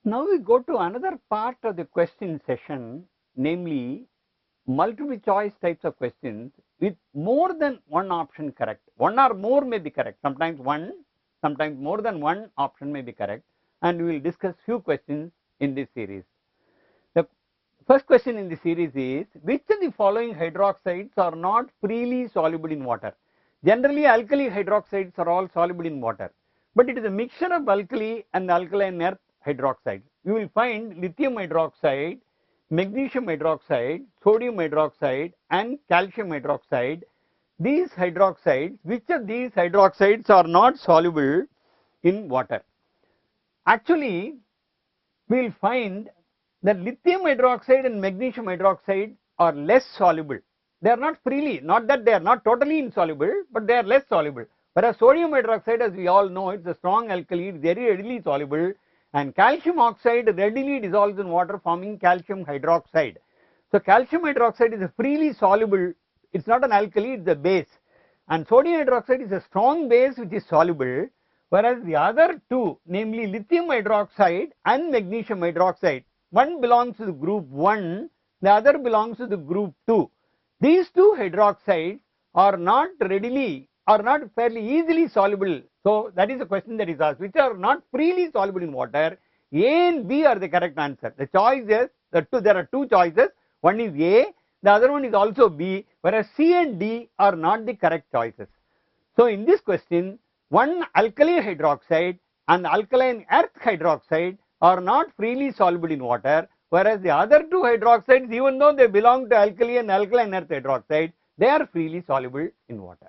Now we go to another part of the question session, namely multiple choice types of questions with more than one option correct. One or more may be correct. Sometimes one, sometimes more than one option may be correct. And we will discuss few questions in this series. The first question in the series is, which of the following hydroxides are not freely soluble in water? Generally, alkali hydroxides are all soluble in water, but it is a mixture of alkali and alkaline earth hydroxides. You will find lithium hydroxide, magnesium hydroxide, sodium hydroxide and calcium hydroxide. These hydroxides, which of these hydroxides are not soluble in water? Actually, we will find that lithium hydroxide and magnesium hydroxide are less soluble. They are not freely, not that they are not totally insoluble, but they are less soluble. Whereas sodium hydroxide, as we all know, it's a strong alkali, it's very readily soluble, and calcium oxide readily dissolves in water, forming calcium hydroxide. So calcium hydroxide is a freely soluble, it's not an alkali, it's a base, and sodium hydroxide is a strong base which is soluble, whereas the other two, namely lithium hydroxide and magnesium hydroxide, one belongs to the group 1, the other belongs to the group 2. These two hydroxides are not readily, are not fairly easily soluble. So that is the question that is asked, which are not freely soluble in water. A and B are the correct answer. The choices, there are two choices, one is A, the other one is also B, whereas C and D are not the correct choices. So in this question, one alkali hydroxide and alkaline earth hydroxide are not freely soluble in water, whereas the other two hydroxides, even though they belong to alkali and alkaline earth hydroxide, they are freely soluble in water.